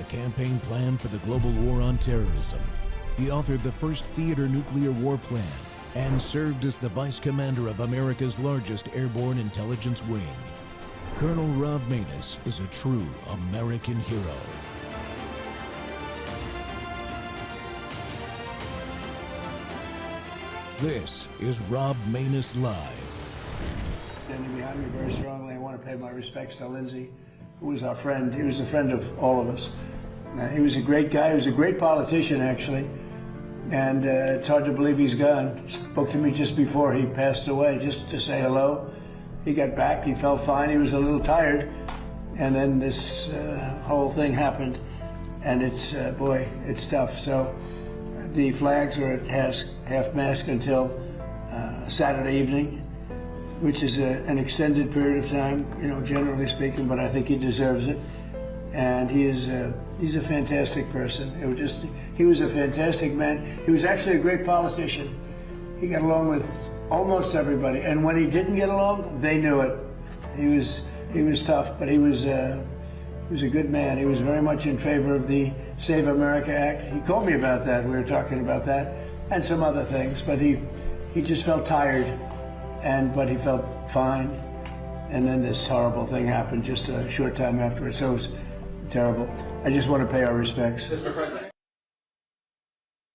campaign plan for the global war on terrorism. He authored the first theater nuclear war plan and served as the vice commander of America's largest airborne intelligence wing. Colonel Rob Maness is a true American hero. This is Rob Maness Live. Standing behind me very strongly, I want to pay my respects to Lindsey, who was our friend. He was a friend of all of us. He was a great guy. He was a great politician, actually. And it's hard to believe he's gone. He spoke to me just before he passed away, just to say hello. He got back. He felt fine. He was a little tired. And then this whole thing happened. And it's, boy, it's tough. So the flags are at half-mast until Saturday evening, which is an extended period of time, you know, generally speaking, but I think he deserves it. And he's a fantastic person. He was a fantastic man. He was actually a great politician. He got along with almost everybody. And when he didn't get along, they knew it. He was tough, but he was a good man. He was very much in favor of the Save America Act. He called me about that. We were talking about that and some other things, but he just felt tired. But he felt fine, and then this horrible thing happened just a short time afterwards. So it was terrible. I just want to pay our respects. Mr. President.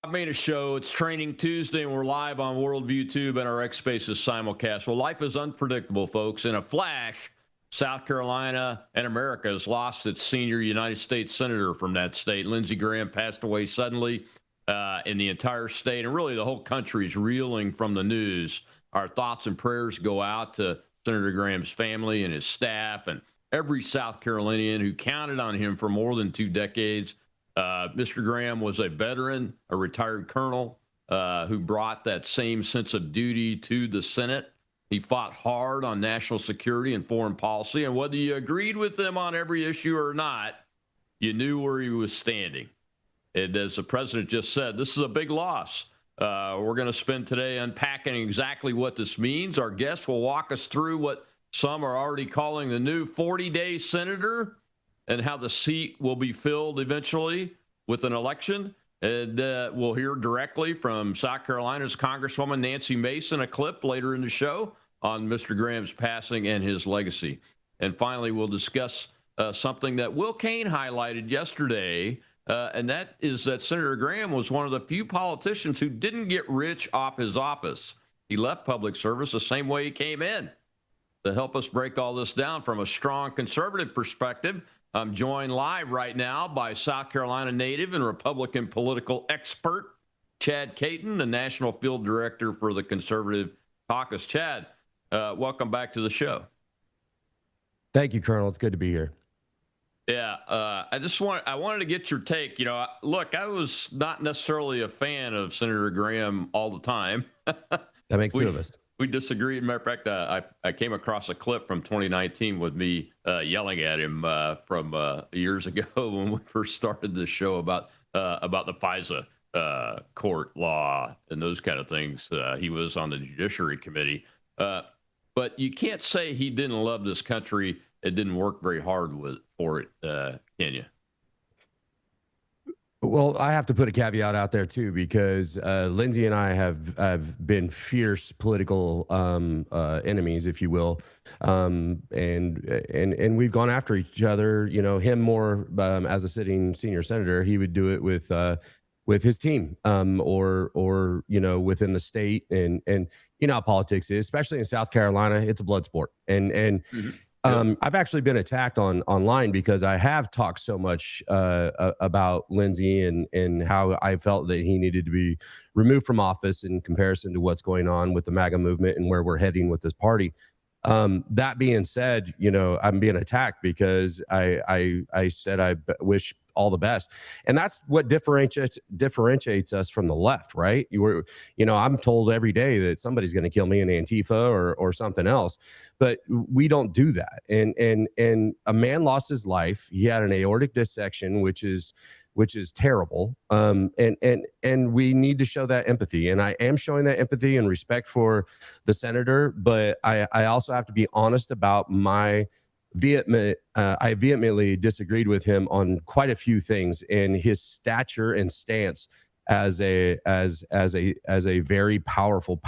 I made a show. It's Training Tuesday, and we're live on Worldview Tube and our X Spaces simulcast. Well, life is unpredictable, folks. In a flash, South Carolina and America has lost its senior United States senator from that state. Lindsey Graham passed away suddenly in the entire state, and really the whole country is reeling from the news. Our thoughts and prayers go out to Senator Graham's family and his staff and every South Carolinian who counted on him for more than 2 decades. Mr. Graham was a veteran, a retired colonel who brought that same sense of duty to the Senate. He fought hard on national security and foreign policy, and whether you agreed with him on every issue or not, you knew where he was standing. And as the president just said, this is a big loss. We're going to spend today unpacking exactly what this means. Our guest will walk us through what some are already calling the new 40-day senator and how the seat will be filled eventually with an election. And we'll hear directly from South Carolina's Congresswoman Nancy Mason, a clip later in the show on Mr. Graham's passing and his legacy. And finally, we'll discuss something that Will Cain highlighted yesterday, and that is that Senator Graham was one of the few politicians who didn't get rich off his office. He left public service the same way he came in. To help us break all this down from a strong conservative perspective, I'm joined live right now by South Carolina native and Republican political expert, Chad Caton, the National Field Director for the Conservative Caucus. Chad, welcome back to the show. Thank you, Colonel. It's good to be here. Yeah, I wanted to get your take. You know, look, I was not necessarily a fan of Senator Graham all the time. That makes two of us. We disagreed. Matter of fact, I came across a clip from 2019 with me yelling at him from years ago when we first started this show about the FISA court law and those kind of things. He was on the Judiciary Committee. But you can't say he didn't love this country. It didn't work very hard for it, can you? Well, I have to put a caveat out there too, because Lindsey and I have been fierce political enemies, if you will, and we've gone after each other. You know, him more as a sitting senior senator, he would do it with his team, or you know, within the state, and you know how politics is, especially in South Carolina. It's a blood sport, and. Mm-hmm. I've actually been attacked online because I have talked so much about Lindsey and how I felt that he needed to be removed from office in comparison to what's going on with the MAGA movement and where we're heading with this party. That being said, you know, I'm being attacked because I said I wish all the best, and that's what differentiates us from the left, right? You know, I'm told every day that somebody's going to kill me in Antifa or something else, but we don't do that. And a man lost his life. He had an aortic dissection, which is terrible. And we need to show that empathy. And I am showing that empathy and respect for the senator, but I also have to be honest about my I vehemently disagreed with him on quite a few things in his stature and stance as a very powerful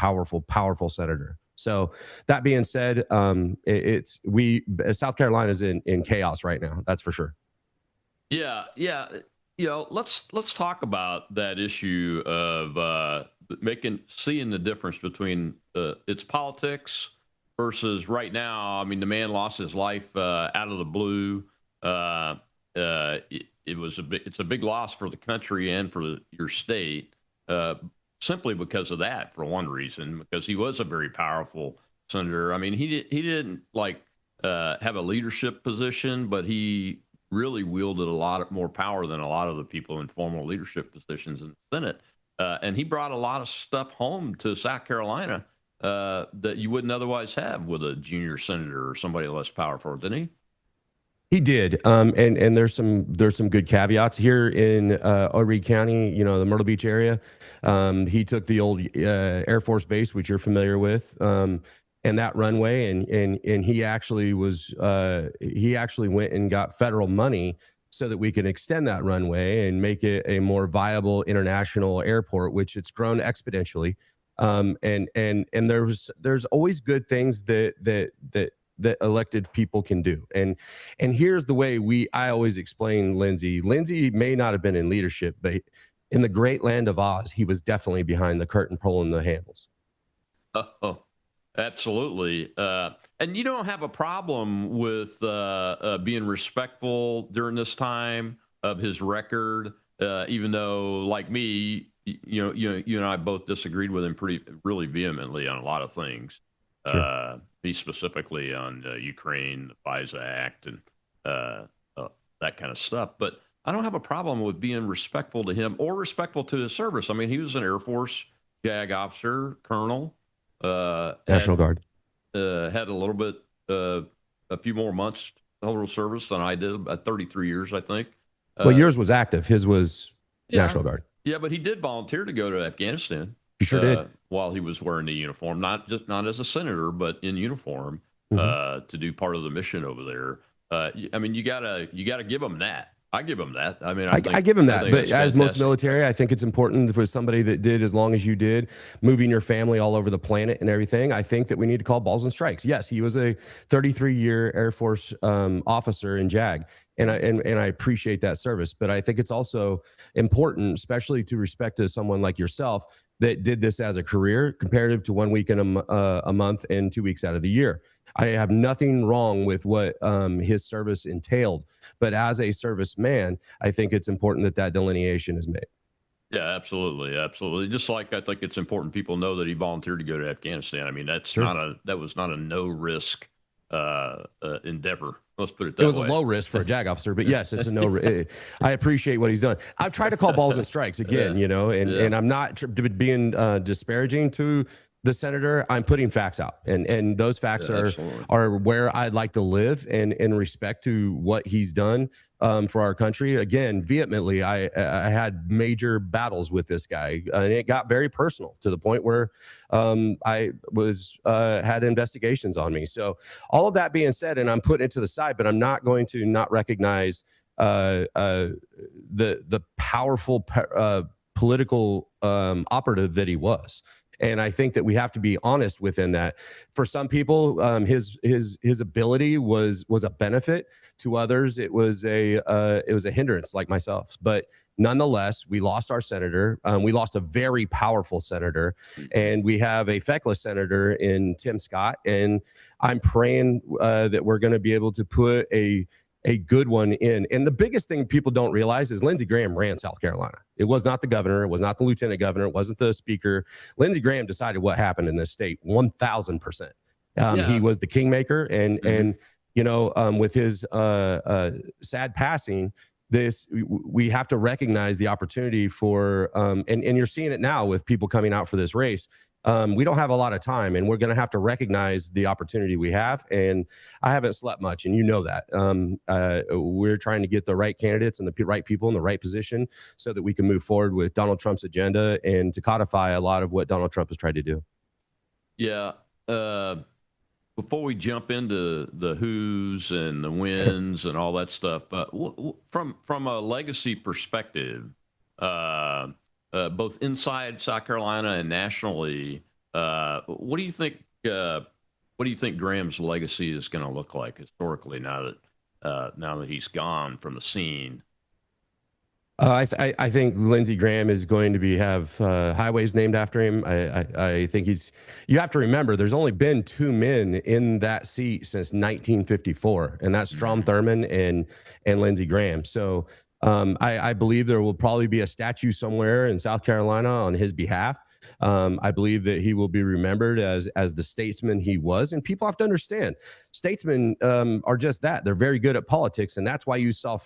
senator. So that being said, South Carolina is in chaos right now. That's for sure. Yeah, yeah. Let's talk about that issue of seeing the difference between its politics versus right now. I mean, the man lost his life out of the blue. It's a big loss for the country and for your state, simply because of that. For one reason, because he was a very powerful senator. I mean, he didn't have a leadership position, but he really wielded a lot more power than a lot of the people in formal leadership positions in the Senate. And he brought a lot of stuff home to South Carolina that you wouldn't otherwise have with a junior senator or somebody less powerful, didn't he? He did, and there's some good caveats here in Horry County, the Myrtle Beach area. He took the old Air Force Base, which you're familiar with, and that runway, and he actually went and got federal money so that we can extend that runway and make it a more viable international airport, which it's grown exponentially. And there's always good things that elected people can do. And here's the way I always explain Lindsey. Lindsey may not have been in leadership, but in the great land of Oz, he was definitely behind the curtain pulling the handles. Oh, absolutely. And you don't have a problem with being respectful during this time of his record, even though, like me, you and I both disagreed with him really vehemently on a lot of things. Sure. Me specifically on Ukraine, the FISA Act, and that kind of stuff. But I don't have a problem with being respectful to him or respectful to his service. I mean, he was an Air Force JAG officer, colonel. National Guard. Had a little bit, a few more months total service than I did, about 33 years, I think. Well, yours was active. His was National Guard. Yeah, but he did volunteer to go to Afghanistan. He sure did. While he was wearing the uniform, not as a senator, but in uniform, to do part of the mission over there. I mean, you gotta give him that. I give him that. I mean, I give him that. But as most military, I think it's important for somebody that did as long as you did, moving your family all over the planet and everything. I think that we need to call balls and strikes. Yes, he was a 33-year Air Force officer in JAG. And I appreciate that service, but I think it's also important, especially to respect to someone like yourself that did this as a career, comparative to 1 week in a month and 2 weeks out of the year. I have nothing wrong with what his service entailed, but as a serviceman, I think it's important that delineation is made. Yeah, absolutely, absolutely. Just like I think it's important people know that he volunteered to go to Afghanistan. I mean, that was not a no risk endeavor. Let's put it that way. It was a low risk for a JAG officer, but yes, it's a no. I appreciate what he's done. I've tried to call balls and strikes again, and I'm not being disparaging to the senator. I'm putting facts out, and those facts are where I'd like to live, and in respect to what he's done for our country. Again, vehemently, I had major battles with this guy, and it got very personal to the point where I was had investigations on me. So all of that being said, and I'm putting it to the side, but I'm not going to not recognize the powerful political operative that he was. And I think that we have to be honest within that. For some people, his ability was a benefit. To others, it was a hindrance, like myself. But nonetheless, we lost our senator. We lost a very powerful senator, and we have a feckless senator in Tim Scott. And I'm praying that we're going to be able to put a good one in. And the biggest thing people don't realize is Lindsey Graham ran South Carolina. It was not the governor. It was not the lieutenant governor. It wasn't the speaker. Lindsey Graham decided what happened in this state 1,000%. He was the kingmaker. And with his sad passing, we have to recognize the opportunity for, and you're seeing it now with people coming out for this race. We don't have a lot of time, and we're going to have to recognize the opportunity we have. And I haven't slept much, and you know that. We're trying to get the right candidates and the right people in the right position so that we can move forward with Donald Trump's agenda and to codify a lot of what Donald Trump has tried to do. Yeah. before we jump into the who's and the wins and all that stuff, from a legacy perspective, both inside South Carolina and nationally, what do you think? What do you think Graham's legacy is going to look like historically now that he's gone from the scene? I think Lindsey Graham is going to have highways named after him. I think you have to remember, there's only been two men in that seat since 1954, and that's Strom Thurmond and Lindsey Graham. So I believe there will probably be a statue somewhere in South Carolina on his behalf. I believe that he will be remembered as the statesman he was. And people have to understand, statesmen are just that. They're very good at politics. And that's why you saw,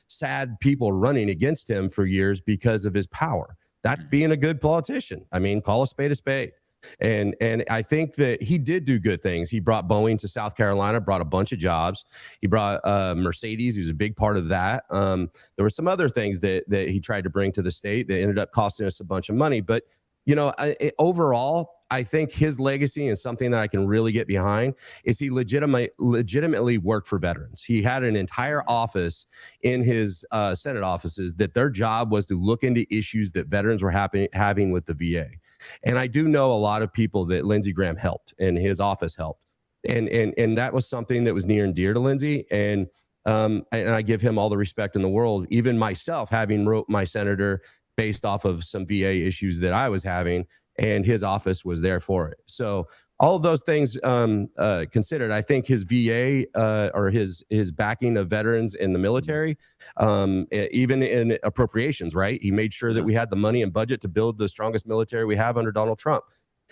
sad people running against him for years because of his power. That's being a good politician. I mean, call a spade a spade. And I think that he did do good things. He brought Boeing to South Carolina, brought a bunch of jobs. He brought Mercedes. He was a big part of that. There were some other things that he tried to bring to the state that ended up costing us a bunch of money. But, overall, I think his legacy and something that I can really get behind is he legitimately worked for veterans. He had an entire office in his Senate offices that their job was to look into issues that veterans were having with the VA. And I do know a lot of people that Lindsey Graham helped and his office helped. And that was something that was near and dear to Lindsey. And I give him all the respect in the world, even myself, having wrote my senator based off of some VA issues that I was having, and his office was there for it. So all of those things considered, I think his VA or his backing of veterans in the military, even in appropriations, right? He made sure that we had the money and budget to build the strongest military we have under Donald Trump.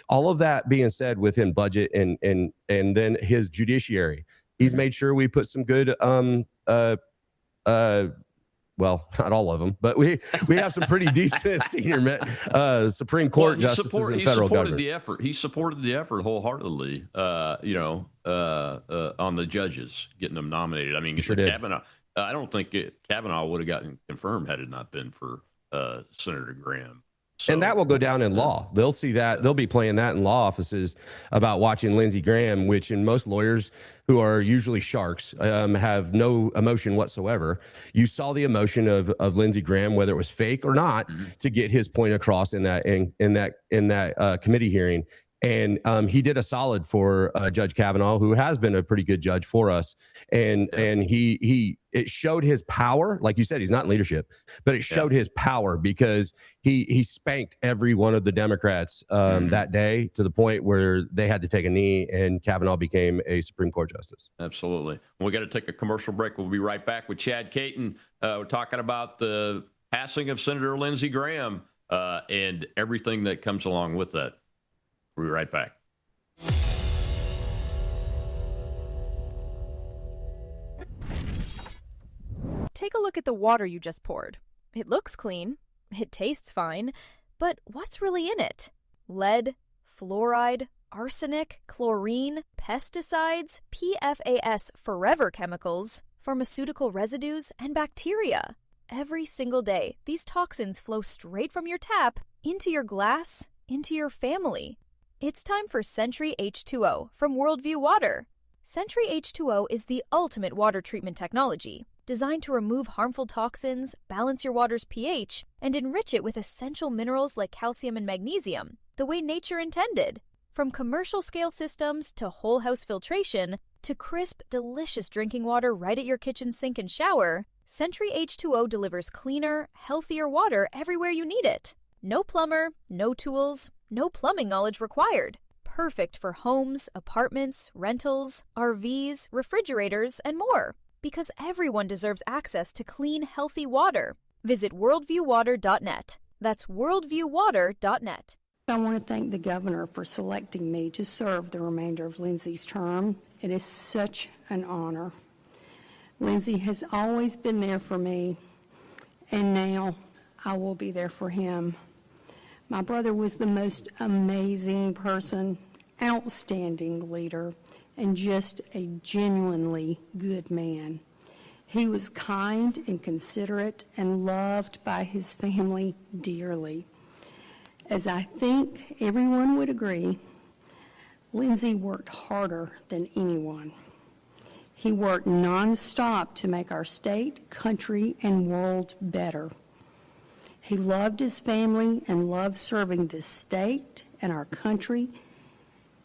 All of that being said, within budget and then his judiciary, he's made sure we put some good well, not all of them, but we have some pretty decent senior Supreme Court justices and federal government. He supported the effort wholeheartedly, on the judges getting them nominated. I mean, sure Kavanaugh, I don't think Kavanaugh would have gotten confirmed had it not been for Senator Graham. So, and that will go down in law. They'll see that. They'll be playing that in law offices about watching Lindsey Graham, which in most lawyers who are usually sharks have no emotion whatsoever. You saw the emotion of Lindsey Graham, whether it was fake or not, to get his point across in that committee hearing. And he did a solid for Judge Kavanaugh, who has been a pretty good judge for us. And it showed his power. Like you said, he's not in leadership, but it showed his power because he spanked every one of the Democrats that day to the point where they had to take a knee, and Kavanaugh became a Supreme Court justice. Absolutely. We got to take a commercial break. We'll be right back with Chad Caton. We're talking about the passing of Senator Lindsey Graham and everything that comes along with that. We'll be right back. Take a look at the water you just poured. It looks clean. It tastes fine. But what's really in it? Lead, fluoride, arsenic, chlorine, pesticides, PFAS forever chemicals, pharmaceutical residues, and bacteria. Every single day, these toxins flow straight from your tap into your glass, into your family. It's time for Sentry H2O from Worldview Water. Sentry H2O is the ultimate water treatment technology, designed to remove harmful toxins, balance your water's pH, and enrich it with essential minerals like calcium and magnesium, the way nature intended. From commercial-scale systems to whole house filtration to crisp, delicious drinking water right at your kitchen sink and shower, Sentry H2O delivers cleaner, healthier water everywhere you need it. No plumber, no tools, no plumbing knowledge required. Perfect for homes, apartments, rentals, RVs, refrigerators, and more. Because everyone deserves access to clean, healthy water. Visit worldviewwater.net. That's worldviewwater.net. I want to thank the governor for selecting me to serve the remainder of Lindsey's term. It is such an honor. Lindsey has always been there for me, and now I will be there for him. My brother was the most amazing person, outstanding leader, and just a genuinely good man. He was kind and considerate and loved by his family dearly. As I think everyone would agree, Lindsey worked harder than anyone. He worked nonstop to make our state, country, and world better. He loved his family and loved serving this state and our country.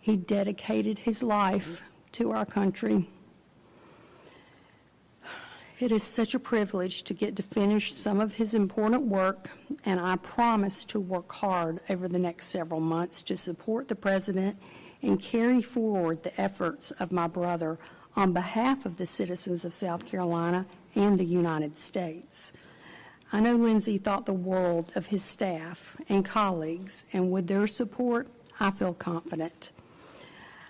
He dedicated his life to our country. It is such a privilege to get to finish some of his important work, and I promise to work hard over the next several months to support the President and carry forward the efforts of my brother on behalf of the citizens of South Carolina and the United States. I know Lindsey thought the world of his staff and colleagues, and with their support, I feel confident.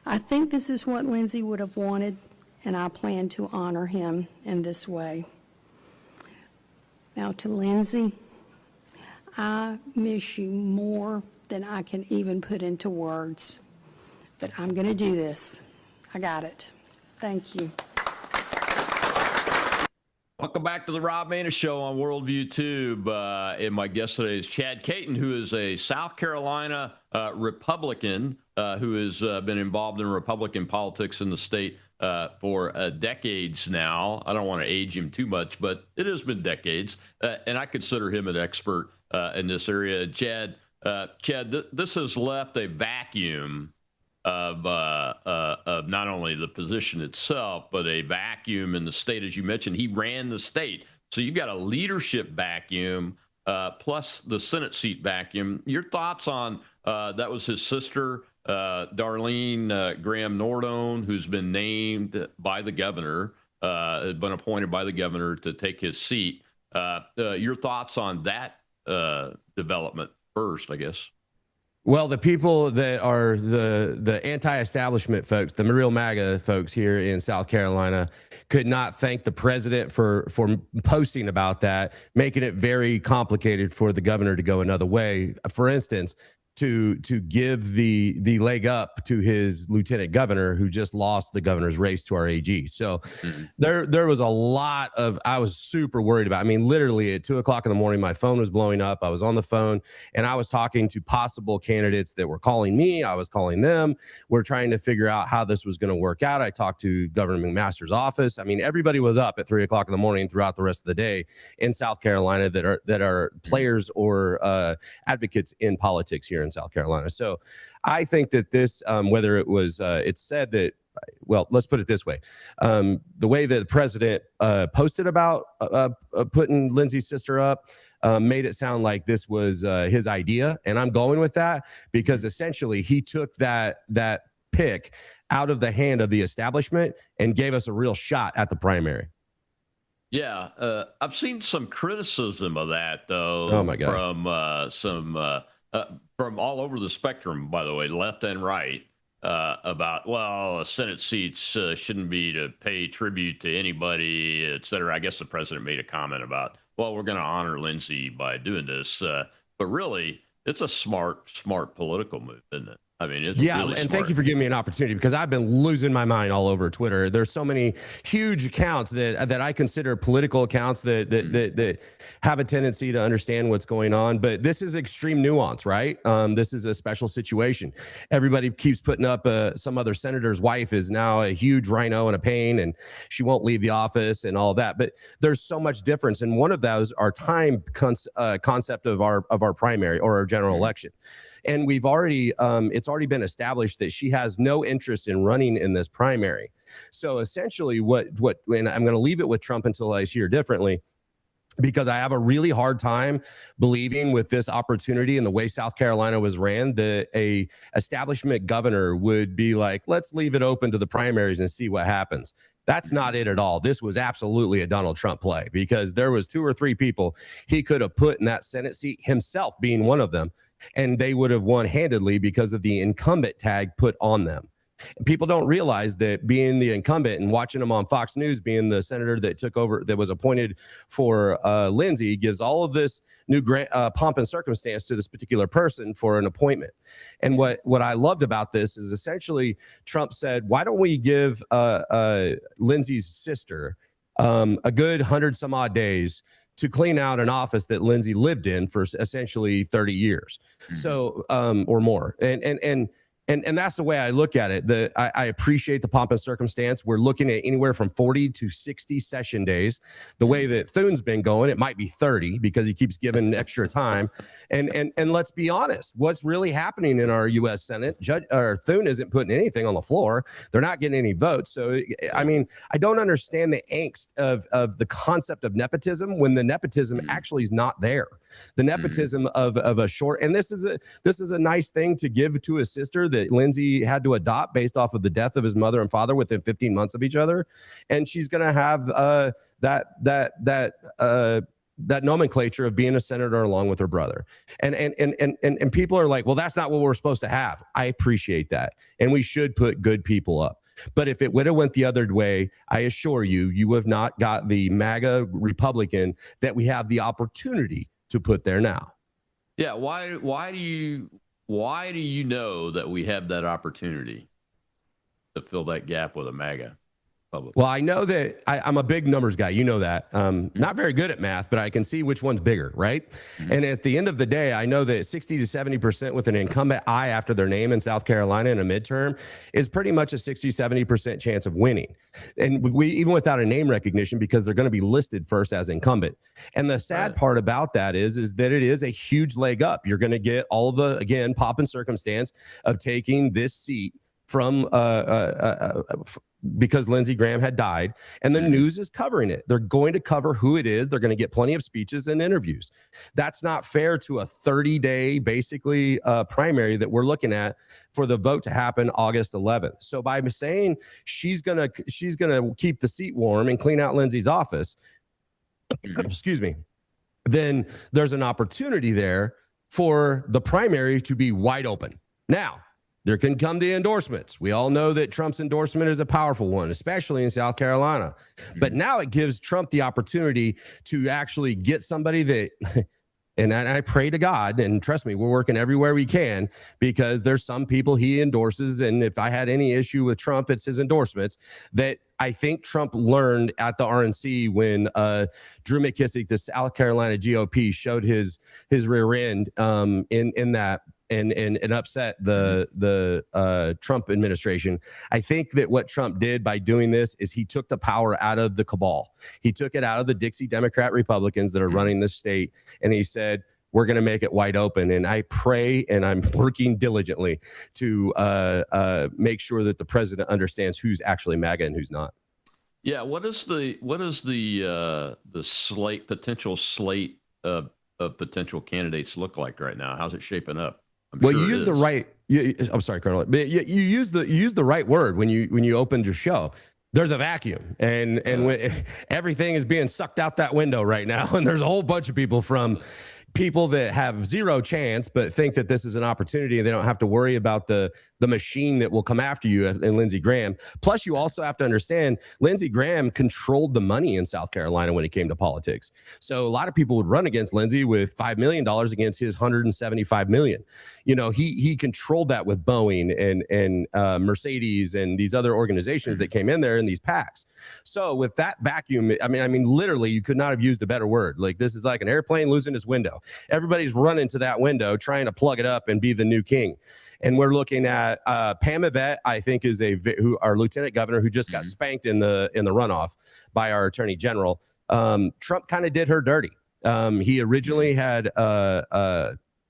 I think this is what Lindsey would have wanted, and I plan to honor him in this way. Now to Lindsey, I miss you more than I can even put into words, but I'm going to do this. I got it. Thank you. Welcome back to the Rob Maness Show on Worldview Tube. And my guest today is Chad Caton, who is a South Carolina Republican who has been involved in Republican politics in the state for decades now. I don't want to age him too much, but it has been decades. And I consider him an expert in this area. Chad, this has left a vacuum of not only the position itself, but a vacuum in the state. As you mentioned, he ran the state. So you've got a leadership vacuum plus the Senate seat vacuum. Your thoughts on that was his sister, Darlene Graham Nordone, who's been named by the governor, had been appointed by the governor to take his seat. Your thoughts on that development first, I guess. Well, the people that are the anti-establishment folks, the real MAGA folks here in South Carolina, could not thank the president for posting about that, making it very complicated for the governor to go another way. For instance, to give the leg up to his lieutenant governor, who just lost the governor's race to our AG. So there was a lot of, I was super worried about. I mean, literally at 2:00 in the morning, my phone was blowing up. I was on the phone and I was talking to possible candidates that were calling me. I was calling them. We're trying to figure out how this was going to work out. I talked to Governor McMaster's office. I mean, everybody was up at 3:00 in the morning throughout the rest of the day in South Carolina that are players or advocates in politics here in South Carolina. So I think that this, whether it was, it's said that, well, let's put it this way. The way that the president posted about putting Lindsey's sister up made it sound like this was his idea. And I'm going with that because essentially he took that pick out of the hand of the establishment and gave us a real shot at the primary. Yeah, I've seen some criticism of that, though. Oh, my God. From all over the spectrum, by the way, left and right, about, well, Senate seats shouldn't be to pay tribute to anybody, et cetera. I guess the president made a comment about, well, we're going to honor Lindsey by doing this. But really, it's a smart political move, isn't it? I mean, it's really and smart. thank you for giving me an opportunity because I've been losing my mind all over Twitter. There's so many huge accounts that I consider political accounts that have a tendency to understand what's going on. But this is extreme nuance, right? This is a special situation. Everybody keeps putting up some other senator's wife is now a huge rhino and a pain, and she won't leave the office and all that. But there's so much difference, and one of those are time concept of our primary or our general election. And we've already, it's already been established that she has no interest in running in this primary. So essentially and I'm going to leave it with Trump until I hear differently, because I have a really hard time believing with this opportunity and the way South Carolina was ran that a establishment governor would be like, let's leave it open to the primaries and see what happens. That's not it at all. This was absolutely a Donald Trump play because there was 2 or 3 people he could have put in that Senate seat, himself being one of them, and they would have won handedly because of the incumbent tag put on them. People don't realize that being the incumbent and watching him on Fox News, being the senator that took over, that was appointed for Lindsey, gives all of this new pomp and circumstance to this particular person for an appointment. And what I loved about this is essentially Trump said, why don't we give Lindsey's sister a good 100 some odd days to clean out an office that Lindsey lived in for essentially 30 years. So, or more. And that's the way I look at it. I appreciate the pomp and circumstance. We're looking at anywhere from 40 to 60 session days. The way that Thune's been going, it might be 30 because he keeps giving extra time. And let's be honest, what's really happening in our U.S. Senate, Thune isn't putting anything on the floor. They're not getting any votes. So, I mean, I don't understand the angst of the concept of nepotism when the nepotism actually is not there. The nepotism of a short, and this is a nice thing to give to his sister that Lindsey had to adopt based off of the death of his mother and father within 15 months of each other, and she's going to have that nomenclature of being a senator along with her brother. And people are like, well, that's not what we're supposed to have. I appreciate that, and we should put good people up. But if it would have went the other way, I assure you, you have not got the MAGA Republican that we have the opportunity to put there now. Yeah. Why do you know that we have that opportunity to fill that gap with a MAGA public? Well, I know that I'm a big numbers guy. You know that. Not very good at math, but I can see which one's bigger, right? And at the end of the day, I know that 60 to 70% with an incumbent I after their name in South Carolina in a midterm is pretty much a 60, 70% chance of winning. And we even without a name recognition, because they're going to be listed first as incumbent. And the sad part about that is that it is a huge leg up. You're going to get all the, again, pomp and circumstance of taking this seat from because Lindsey Graham had died, and the news is covering it. They're going to cover who it is. They're going to get plenty of speeches and interviews. That's not fair to a 30-day, basically, primary that we're looking at for the vote to happen August 11th. So by saying she's gonna keep the seat warm and clean out Lindsey's office, excuse me, then there's an opportunity there for the primary to be wide open. Now, there can come the endorsements. We all know that Trump's endorsement is a powerful one, especially in South Carolina. But now it gives Trump the opportunity to actually get somebody that, and I pray to God, and trust me, we're working everywhere we can, because there's some people he endorses. And if I had any issue with Trump, it's his endorsements that I think Trump learned at the RNC when Drew McKissick, the South Carolina GOP, showed his rear end in that. And upset the Trump administration. I think that what Trump did by doing this is he took the power out of the cabal. He took it out of the Dixie Democrat Republicans that are running this state, and he said, we're going to make it wide open. And I pray, and I'm working diligently to make sure that the president understands who's actually MAGA and who's not. Yeah, what is the potential slate of potential candidates look like right now? How's it shaping up? Well, you use the right. I'm sorry, Colonel, but you use the right word when you opened your show. There's a vacuum, and when everything is being sucked out that window right now, and there's a whole bunch of people from people that have zero chance but think that this is an opportunity and they don't have to worry about the machine that will come after you in Lindsey Graham. Plus, you also have to understand Lindsey Graham controlled the money in South Carolina when it came to politics. So a lot of people would run against Lindsey with $5 million against his $175 million. You know, he controlled that with Boeing and Mercedes and these other organizations that came in there in these PACs. So with that vacuum, I mean, literally, you could not have used a better word. Like, this is like an airplane losing its window. Everybody's running to that window, trying to plug it up and be the new king. And we're looking at Pam Yvette, I think, is our lieutenant governor who just got spanked in the runoff by our attorney general. Trump kind of did her dirty. He originally had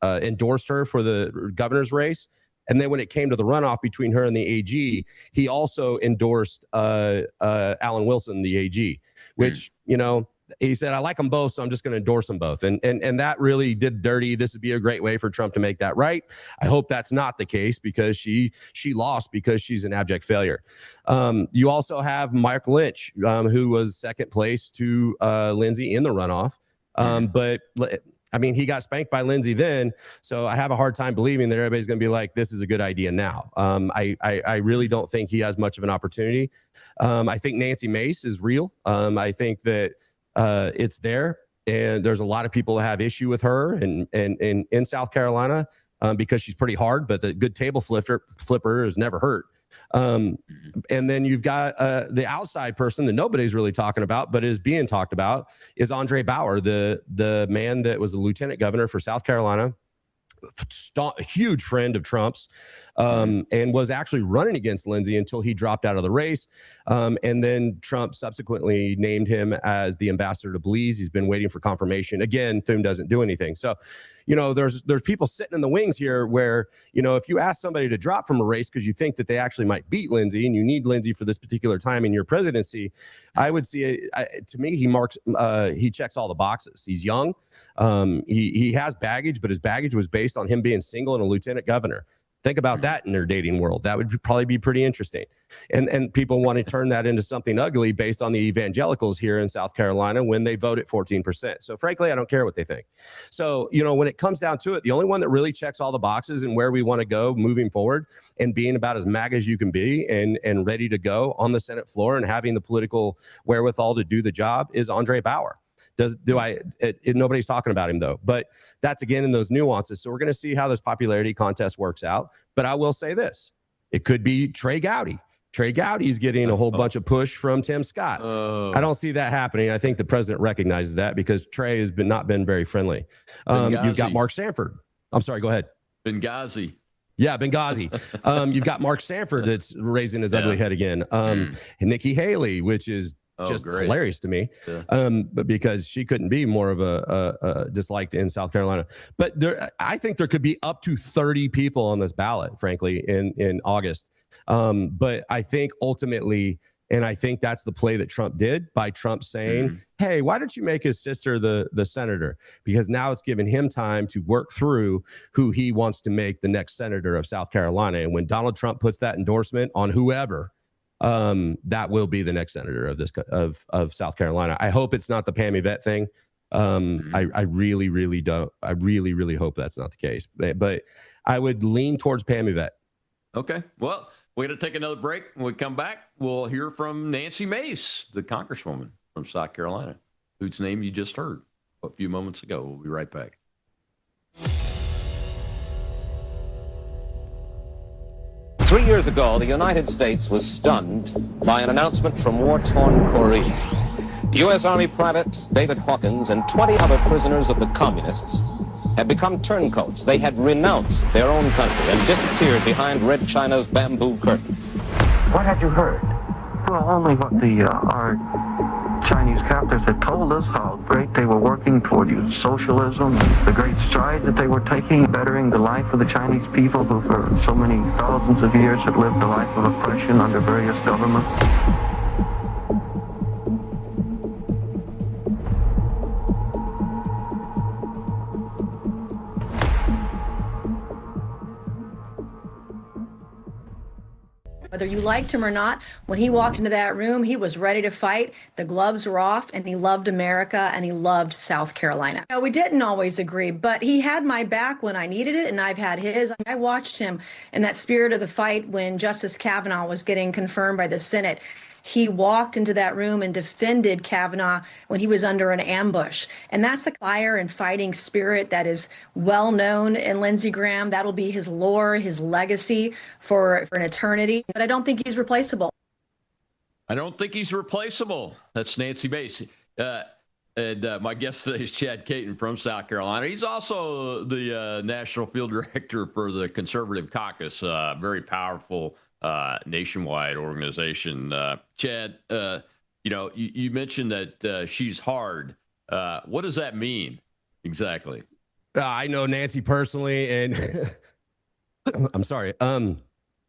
endorsed her for the governor's race. And then when it came to the runoff between her and the AG, he also endorsed Alan Wilson, the AG, which, you know, he said, I like them both, so I'm just going to endorse them both. And that really did dirty. This would be a great way for Trump to make that right. I hope that's not the case, because she lost because she's an abject failure. You also have Mark Lynch, who was second place to Lindsey in the runoff. But I mean, he got spanked by Lindsey then, so I have a hard time believing that everybody's going to be like, this is a good idea now. I really don't think he has much of an opportunity. I think Nancy Mace is real. I think that it's there, and there's a lot of people that have issue with her and in South Carolina because she's pretty hard, but the good table flipper has never hurt. And then you've got the outside person that nobody's really talking about, but is being talked about, is Andre Bauer, the man that was the lieutenant governor for South Carolina. a huge friend of Trump's, and was actually running against Lindsey until he dropped out of the race. And then Trump subsequently named him as the ambassador to Belize. He's been waiting for confirmation. Again, Thune doesn't do anything. So, there's people sitting in the wings here where, if you ask somebody to drop from a race because you think that they actually might beat Lindsey and you need Lindsey for this particular time in your presidency, I would see to me, he checks all the boxes. He's young. He has baggage, but his baggage was based on him being single and a lieutenant governor. Think about that in their dating world. That would probably be pretty interesting. And people want to turn that into something ugly based on the evangelicals here in South Carolina when they vote at 14%. So frankly, I don't care what they think. So, when it comes down to it, the only one that really checks all the boxes and where we want to go moving forward and being about as MAGA as you can be and ready to go on the Senate floor and having the political wherewithal to do the job is Andre Bauer. Nobody's talking about him though, but that's again in those nuances. So we're going to see how this popularity contest works out. But I will say this, it could be Trey Gowdy. Trey Gowdy's getting a whole bunch of push from Tim Scott. I don't see that happening. I think the president recognizes that because Trey has not been very friendly. You've got Mark Sanford. I'm sorry, go ahead. Benghazi. Yeah, Benghazi. You've got Mark Sanford that's raising his ugly head again. And Nikki Haley, which is just hilarious to me, but because she couldn't be more of a disliked in South Carolina. But I think there could be up to 30 people on this ballot, frankly, in August. But I think ultimately, and I think that's the play that Trump did by Trump saying, hey, why don't you make his sister the senator? Because now it's given him time to work through who he wants to make the next senator of South Carolina. And when Donald Trump puts that endorsement on whoever, that will be the next senator of South Carolina. I hope it's not the Pam Yvette thing. I really, really don't. I really, really hope that's not the case. But I would lean towards Pam Yvette. Okay. Well, we're going to take another break. When we come back, we'll hear from Nancy Mace, the congresswoman from South Carolina, whose name you just heard a few moments ago. We'll be right back. 3 years ago, the United States was stunned by an announcement from war-torn Korea. U.S. Army Private David Hawkins and 20 other prisoners of the communists had become turncoats. They had renounced their own country and disappeared behind Red China's bamboo curtain. What had you heard? Well, only what our Chinese captors had told us, how great they were working toward socialism, the great strides that they were taking, bettering the life of the Chinese people who for so many thousands of years had lived a life of oppression under various governments. Whether you liked him or not, when he walked into that room, he was ready to fight. The gloves were off, and he loved America, and he loved South Carolina. Now, we didn't always agree, but he had my back when I needed it, and I've had his. I watched him in that spirit of the fight when Justice Kavanaugh was getting confirmed by the Senate. He walked into that room and defended Kavanaugh when he was under an ambush. And that's a fire and fighting spirit that is well known in Lindsey Graham. That'll be his lore, his legacy for an eternity. But I don't think he's replaceable. I don't think he's replaceable. That's Nancy Mace. And my guest today is Chad Caton from South Carolina. He's also the national field director for the Conservative Caucus, very powerful nationwide organization. Chad, you mentioned that she's hard. What does that mean exactly? I know Nancy personally, and I'm sorry.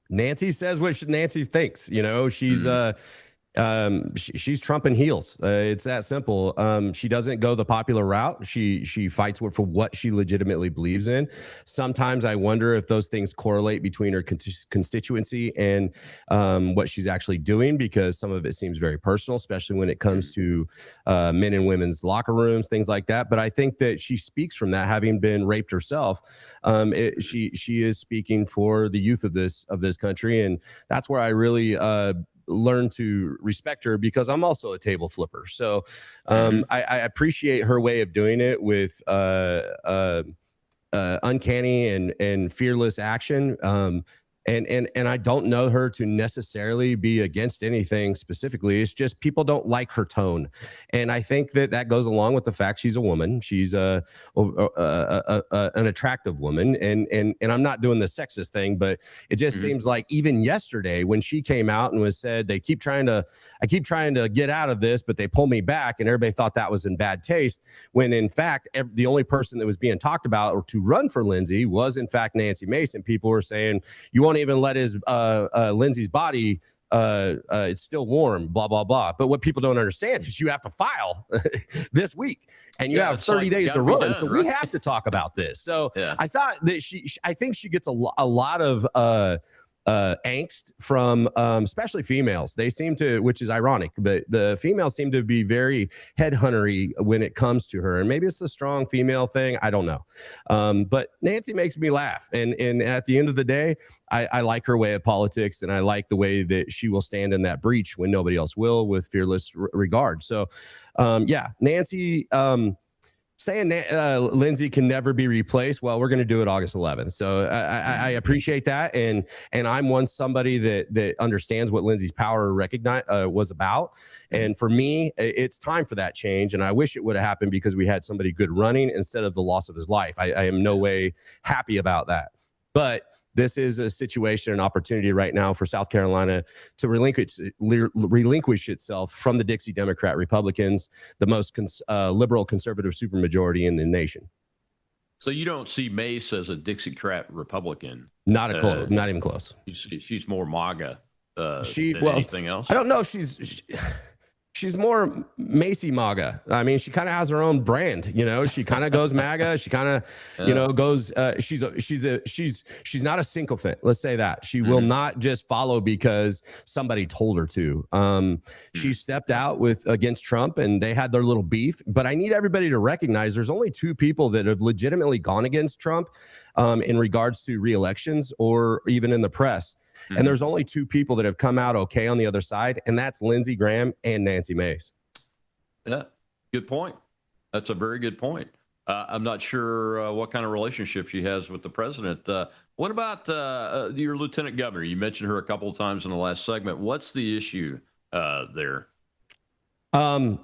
Nancy says what Nancy thinks. She's she's Trump in heels. It's that simple. She doesn't go the popular route. She fights for what she legitimately believes in. Sometimes I wonder if those things correlate between her constituency and what she's actually doing, because some of it seems very personal, especially when it comes to men and women's locker rooms, things like that. But I think that she speaks from that, having been raped herself. She is speaking for the youth of this country, and that's where I really learn to respect her, because I'm also a table flipper. So I appreciate her way of doing it with uncanny and fearless action. And I don't know her to necessarily be against anything specifically. It's just people don't like her tone, and I think that goes along with the fact she's a woman. She's an attractive woman, and I'm not doing the sexist thing, but it just seems like even yesterday when she came out and said I keep trying to get out of this, but they pull me back, and everybody thought that was in bad taste. When in fact, the only person that was being talked about or to run for Lindsey was in fact Nancy Mason. People were saying, you won't even let his Lindsey's body it's still warm, blah blah blah. But what people don't understand is you have to file this week, and you have 30 days to run. Done, so right? We have to talk about this. So I thought that I think she gets a lot of angst from especially females. They seem to, which is ironic, but the females seem to be very headhuntery when it comes to her. And maybe it's a strong female thing. I don't know. But Nancy makes me laugh. And at the end of the day, I like her way of politics, and I like the way that she will stand in that breach when nobody else will, with fearless regard. So Nancy, saying Lindsey can never be replaced. Well, we're going to do it August 11th. So I appreciate that. And I'm somebody that understands what Lindsey's power was about. And for me, it's time for that change. And I wish it would have happened because we had somebody good running instead of the loss of his life. I am no way happy about that. But this is a situation, an opportunity right now for South Carolina to relinquish itself from the Dixie Democrat Republicans, the most liberal conservative supermajority in the nation. So you don't see Mace as a Dixiecrat Republican? Not even close. She's more MAGA than anything else? I don't know if she's more Macy MAGA. I mean, she kind of has her own brand, she kind of goes MAGA. She kind of, goes, she's not a sycophant. Let's say that. She will not just follow because somebody told her to. She stepped out against Trump, and they had their little beef, but I need everybody to recognize there's only two people that have legitimately gone against Trump in regards to reelections or even in the press. And there's only two people that have come out okay on the other side, and that's Lindsey Graham and Nancy Mace. Yeah, good point. That's a very good point. I'm not sure what kind of relationship she has with the president. What about your lieutenant governor? You mentioned her a couple of times in the last segment. What's the issue there? Man.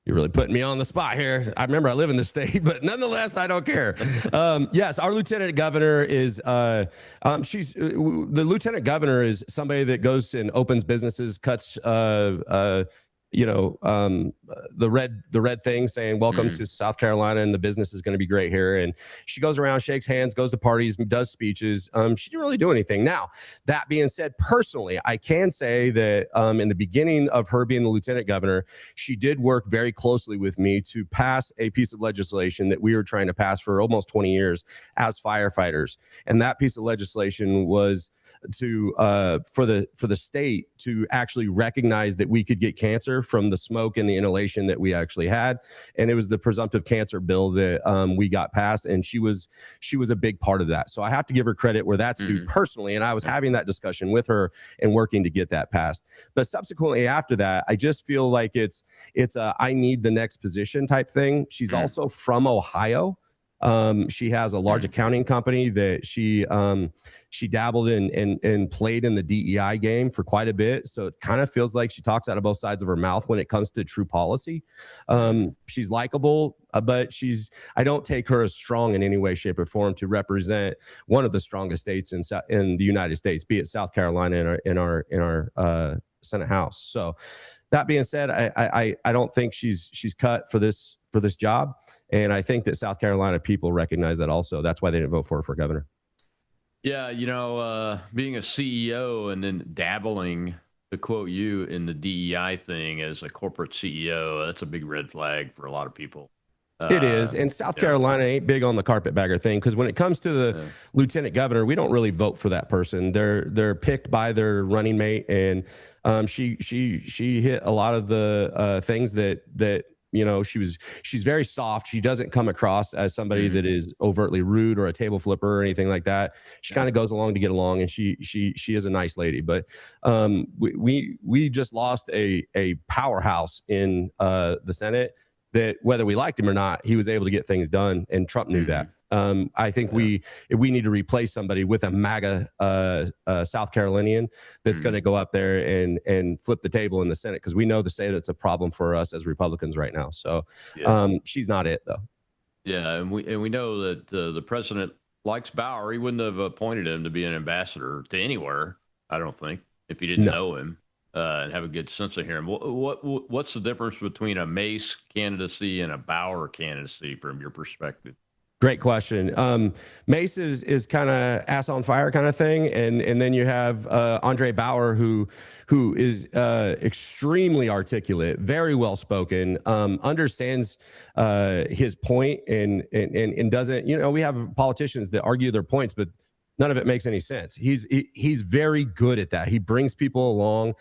You're really putting me on the spot here. I remember I live in the state, but nonetheless, I don't care. Yes, our lieutenant governor is, the lieutenant governor is somebody that goes and opens businesses, cuts, the red thing saying, welcome to South Carolina, and the business is going to be great here. And she goes around, shakes hands, goes to parties, does speeches. She didn't really do anything. Now, that being said, personally, I can say that in the beginning of her being the lieutenant governor, she did work very closely with me to pass a piece of legislation that we were trying to pass for almost 20 years as firefighters. And that piece of legislation was for the state to actually recognize that we could get cancer from the smoke and the inhalation that we actually had. And it was the presumptive cancer bill that we got passed, and she was a big part of that. So I have to give her credit where that's due personally. And I was having that discussion with her and working to get that passed. But subsequently after that, I just feel like it's a I need the next position type thing. She's also from Ohio. She has a large accounting company that she dabbled in and played in the DEI game for quite a bit. So it kind of feels like she talks out of both sides of her mouth when it comes to true policy. She's likable, but I don't take her as strong in any way, shape, or form to represent one of the strongest states in the United States, be it South Carolina in our Senate House. So that being said, I don't think she's cut for this job. And I think that South Carolina people recognize that also. That's why they didn't vote for her for governor. Yeah, being a CEO and then dabbling, to quote you, in the DEI thing as a corporate CEO, that's a big red flag for a lot of people. It is. And South Carolina ain't big on the carpetbagger thing, because when it comes to the lieutenant governor, we don't really vote for that person. They're picked by their running mate. And she hit a lot of the things that she's very soft. She doesn't come across as somebody that is overtly rude or a table flipper or anything like that. She kind of goes along to get along, and she is a nice lady. But we just lost a powerhouse in the Senate that whether we liked him or not, he was able to get things done, and Trump knew that. I think we need to replace somebody with a MAGA South Carolinian that's going to go up there and flip the table in the Senate, because we know the Senate's a problem for us as Republicans right now. So she's not it, though. Yeah, and we know that the president likes Bauer. He wouldn't have appointed him to be an ambassador to anywhere, I don't think, if he didn't know him and have a good sense of hearing. What's the difference between a Mace candidacy and a Bauer candidacy from your perspective? Great question. Mace is kind of ass on fire kind of thing, and then you have Andre Bauer, who is extremely articulate, very well spoken, understands his point, and doesn't. We have politicians that argue their points, but none of it makes any sense. He's very good at that. He brings people along.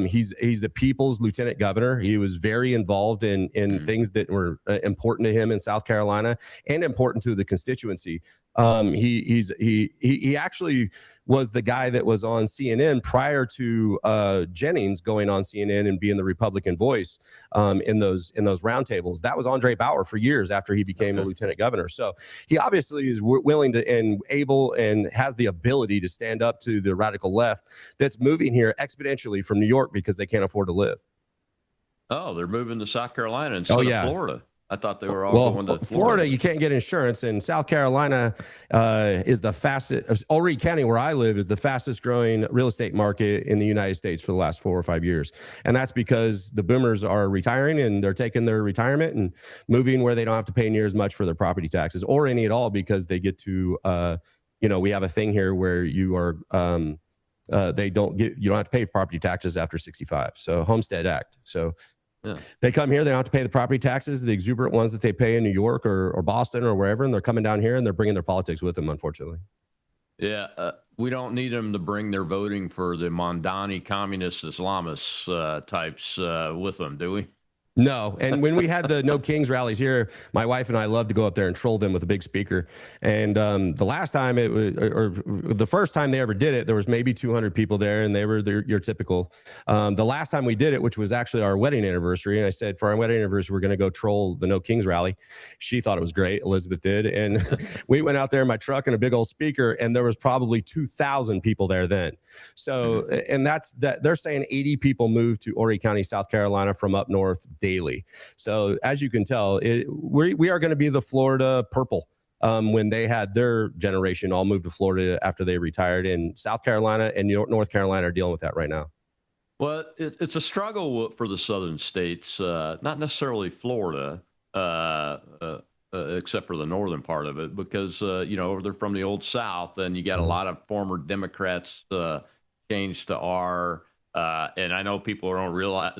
He's the people's lieutenant governor. He was very involved in things that were important to him in South Carolina and important to the constituency. He actually was the guy that was on CNN prior to Jennings going on CNN and being the Republican voice in those roundtables. That was Andre Bauer for years after he became a lieutenant governor. So he obviously is willing to and able and has the ability to stand up to the radical left that's moving here exponentially from New York because they can't afford to live. Oh, they're moving to South Carolina instead of Florida. I thought they were all going to Florida. You can't get insurance, and South Carolina is the fastest. Horry County, where I live, is the fastest growing real estate market in the United States for the last 4 or 5 years, and that's because the boomers are retiring and they're taking their retirement and moving where they don't have to pay near as much for their property taxes or any at all, because they get to. We have a thing here where you are. You don't have to pay property taxes after 65. So Homestead Act. So. Yeah. They come here, they don't have to pay the property taxes, the exuberant ones that they pay in New York or Boston or wherever, and they're coming down here and they're bringing their politics with them, unfortunately. Yeah, we don't need them to bring their voting for the Mondani communist Islamist types with them, do we? No. And when we had the No Kings rallies here, my wife and I loved to go up there and troll them with a big speaker. And the last time the first time they ever did it, there was maybe 200 people there, and they were your typical. The last time we did it, which was actually our wedding anniversary, and I said, for our wedding anniversary, we're going to go troll the No Kings rally. She thought it was great. Elizabeth did. And we went out there in my truck and a big old speaker, and there was probably 2,000 people there then. So, and that's that. They're saying 80 people moved to Horry County, South Carolina from up north daily. So as you can tell, we are going to be the Florida purple when they had their generation all moved to Florida after they retired. And South Carolina and North Carolina are dealing with that right now. Well, it's a struggle for the southern states, not necessarily Florida, except for the northern part of it, because, they're from the old South, and you got a lot of former Democrats changed to R. And I know people don't realize,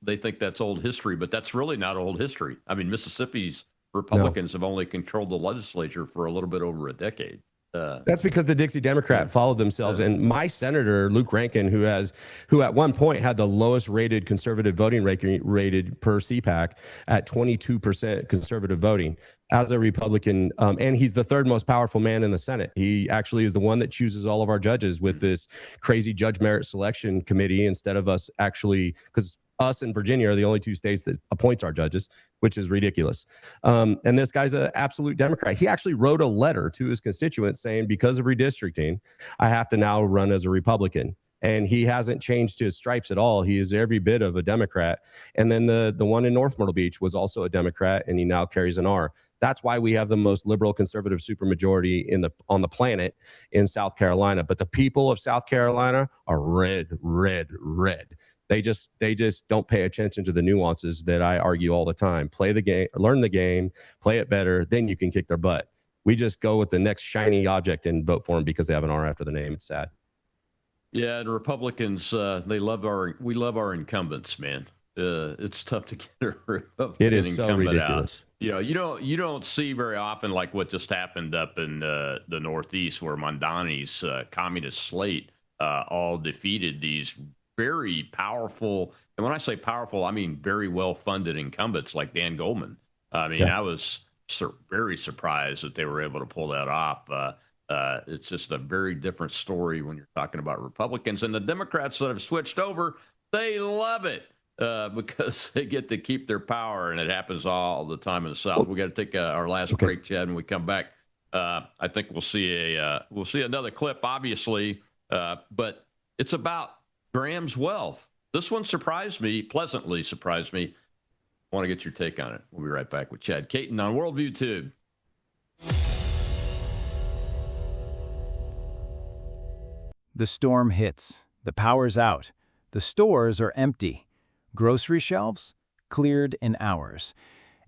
they think that's old history, but that's really not old history. I mean, Mississippi's Republicans have only controlled the legislature for a little bit over a decade. That's because the Dixie Democrat followed themselves. And my senator, Luke Rankin, who at one point had the lowest rated conservative voting rated per CPAC at 22% conservative voting as a Republican. And he's the third most powerful man in the Senate. He actually is the one that chooses all of our judges with this crazy judge merit selection committee instead of us actually, because us and Virginia are the only two states that appoints our judges, which is ridiculous. And this guy's an absolute Democrat. He actually wrote a letter to his constituents saying, because of redistricting, I have to now run as a Republican. And he hasn't changed his stripes at all. He is every bit of a Democrat. And then the one in North Myrtle Beach was also a Democrat, and he now carries an R. That's why we have the most liberal conservative supermajority on the planet in South Carolina. But the people of South Carolina are red, red, red. They just don't pay attention to the nuances that I argue all the time. Play the game, learn the game, play it better, then you can kick their butt. We just go with the next shiny object and vote for them because they have an R after the name. It's sad. Yeah, and Republicans, we love our incumbents, man. It's tough to get a Republican it is so ridiculous. Out. You don't see very often like what just happened up in the Northeast, where Mondani's communist slate all defeated these very powerful, and when I say powerful, I mean very well-funded incumbents like Dan Goldman. I mean, I was very surprised that they were able to pull that off. It's just a very different story when you're talking about Republicans. And the Democrats that have switched over, they love it. because they get to keep their power, and it happens all the time in the South. We got to take our last break, Chad. When we come back, I think we'll see another clip, obviously, but it's about Graham's wealth. This one pleasantly surprised me. I want to get your take on it. We'll be right back with Chad Caton on Worldview Tube. The storm hits. The power's out. The stores are empty. Grocery shelves cleared in hours.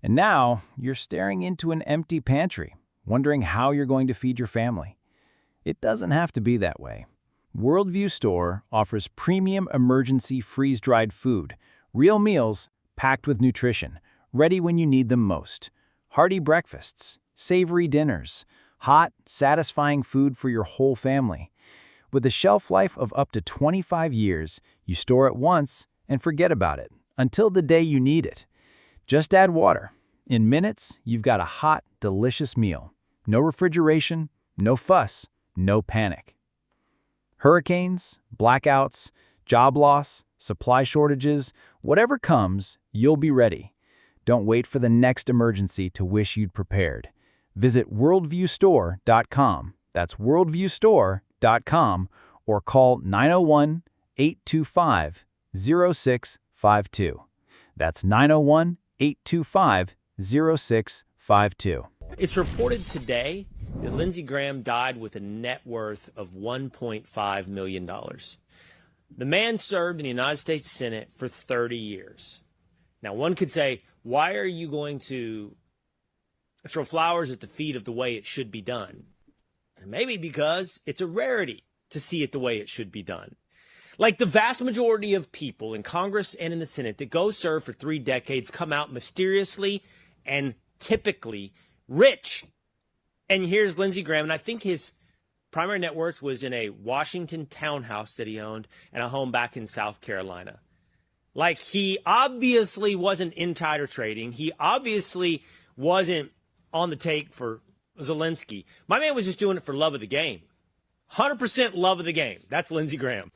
And now you're staring into an empty pantry, wondering how you're going to feed your family. It doesn't have to be that way. Worldview Store offers premium emergency freeze-dried food, real meals packed with nutrition, ready when you need them most. Hearty breakfasts, savory dinners, hot, satisfying food for your whole family. With a shelf life of up to 25 years, you store it once and forget about it until the day you need it. Just add water. In minutes, you've got a hot, delicious meal. No refrigeration, no fuss, no panic. Hurricanes, blackouts, job loss, supply shortages, whatever comes, you'll be ready. Don't wait for the next emergency to wish you'd prepared. Visit worldviewstore.com. That's worldviewstore.com or call 901-825-0652. That's 901-825-0652. It's reported today that Lindsey Graham died with a net worth of $1.5 million. The man served in the United States Senate for 30 years. Now, one could say, why are you going to throw flowers at the feet of the way it should be done? Maybe because it's a rarity to see it the way it should be done. Like the vast majority of people in Congress and in the Senate that go serve for 3 decades come out mysteriously and typically rich. And here's Lindsey Graham, and I think his primary net worth was in a Washington townhouse that he owned and a home back in South Carolina. Like, he obviously wasn't insider trading. He obviously wasn't on the take for Zelensky. My man was just doing it for love of the game. 100% love of the game. That's Lindsey Graham.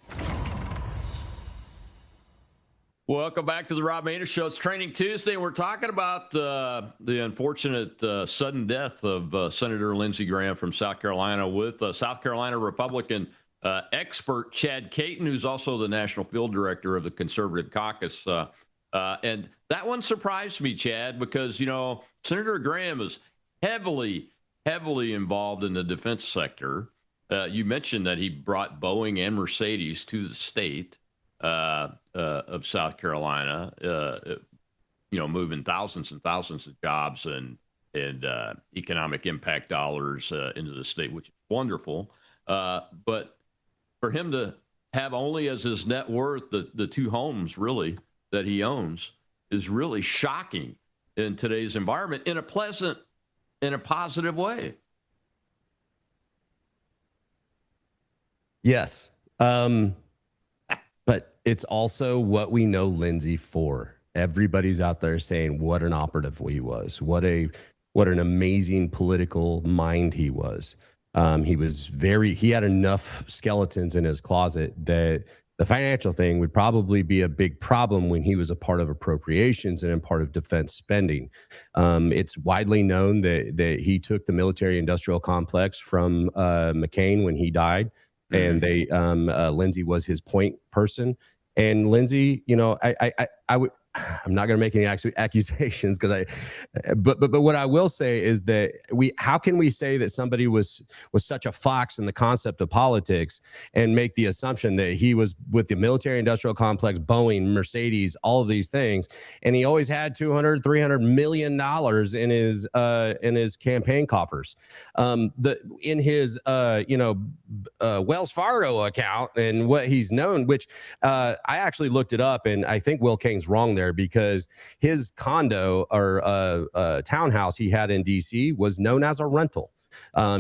Welcome back to the Rob Maness Show. It's Training Tuesday, and we're talking about the unfortunate sudden death of Senator Lindsey Graham from South Carolina with South Carolina Republican expert Chad Caton, who's also the national field director of the Conservative Caucus. And that one surprised me, Chad, because, you know, Senator Graham is heavily involved in the defense sector. You mentioned that he brought Boeing and Mercedes to the state of South Carolina, moving thousands and thousands of jobs and economic impact dollars into the state, which is wonderful. But for him to have only as his net worth the 2 homes really that he owns is really shocking in today's environment in a positive way. Yes. But it's also what we know Lindsey for. Everybody's out there saying what an operative he was, what an amazing political mind he was. He had enough skeletons in his closet that the financial thing would probably be a big problem when he was a part of appropriations and a part of defense spending. It's widely known that he took the military industrial complex from McCain when he died. And Lindsey was his point person. And Lindsey, I'm not going to make any accusations but what I will say is that how can we say that somebody was such a fox in the concept of politics and make the assumption that he was with the military industrial complex, Boeing, Mercedes, all of these things, and he always had $200-300 million in his campaign coffers, in his Wells Fargo account and what he's known, which I actually looked it up, and I think Will Kane's wrong there, because his condo or townhouse he had in DC was known as a rental.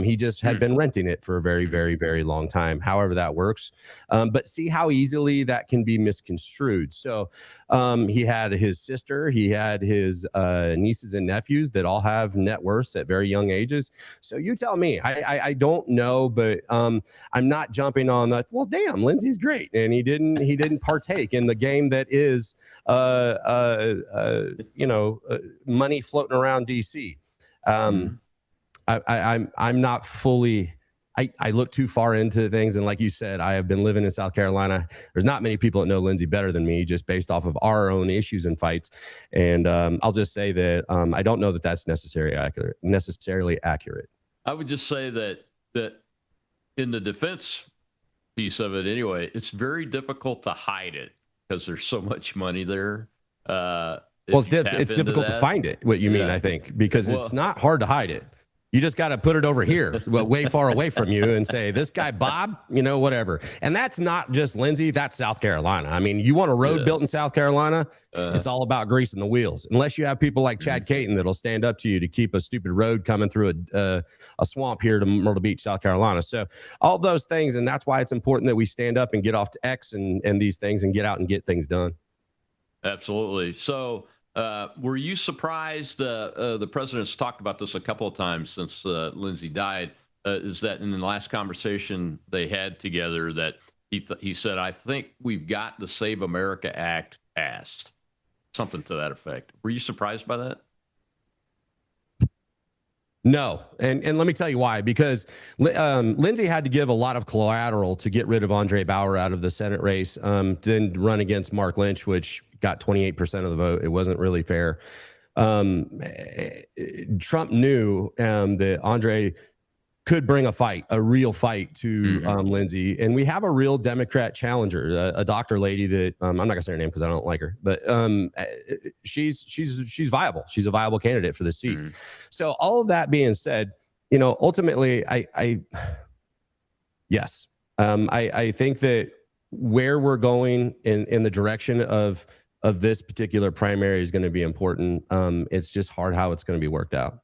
He just had been renting it for a very, very, very long time. However that works. But see how easily that can be misconstrued. So he had his sister, he had his nieces and nephews that all have net worths at very young ages. So you tell me. I don't know, but I'm not jumping on that. Well, damn, Lindsey's great, and he didn't partake in the game that is money floating around DC. I'm not fully. I look too far into things, and like you said, I have been living in South Carolina. There's not many people that know Lindsey better than me, just based off of our own issues and fights. And I'll just say that I don't know that that's necessarily accurate. I would just say that in the defense piece of it, anyway, it's very difficult to hide it because there's so much money there. Well, it's difficult to find it. What you mean, I think, because it's not hard to hide it. You just got to put it over here, way far away from you, and say, this guy, Bob, whatever. And that's not just Lindsey, that's South Carolina. I mean, you want a road built in South Carolina, it's all about greasing the wheels. Unless you have people like Chad Caton that'll stand up to you to keep a stupid road coming through a swamp here to Myrtle Beach, South Carolina. So all those things, and that's why it's important that we stand up and get off to X and these things and get out and get things done. Absolutely. So, were you surprised? The president's talked about this a couple of times since Lindsey died. Is that in the last conversation they had together that he said, "I think we've got the Save America Act passed," something to that effect. Were you surprised by that? No, and let me tell you why. Because Lindsey had to give a lot of collateral to get rid of Andre Bauer out of the Senate race, then run against Mark Lynch, which got 28% of the vote. It wasn't really fair. Trump knew that Andre could bring a real fight to Lindsey. And we have a real Democrat challenger, a doctor lady that I'm not gonna say her name because I don't like her, but she's viable. She's a viable candidate for the seat. So all of that being said, ultimately, I think that where we're going in the direction of this particular primary is going to be important. It's just hard how it's going to be worked out.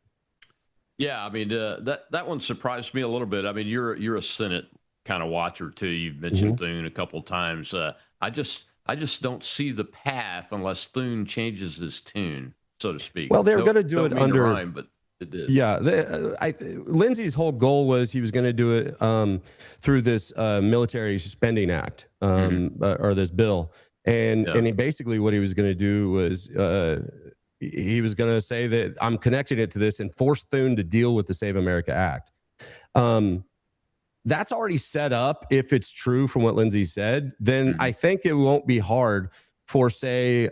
Yeah, I mean that one surprised me a little bit. I mean, you're a Senate kind of watcher too. You've mentioned Thune a couple of times. I just don't see the path unless Thune changes his tune, so to speak. Well, they're going to do it under rhyme, but it did. Yeah, Lindsey's whole goal was he was going to do it through this military spending act or this bill, and he basically what he was going to do was. He was going to say that I'm connecting it to this and force Thune to deal with the Save America Act. That's already set up. If it's true from what Lindsey said, then I think it won't be hard for, say,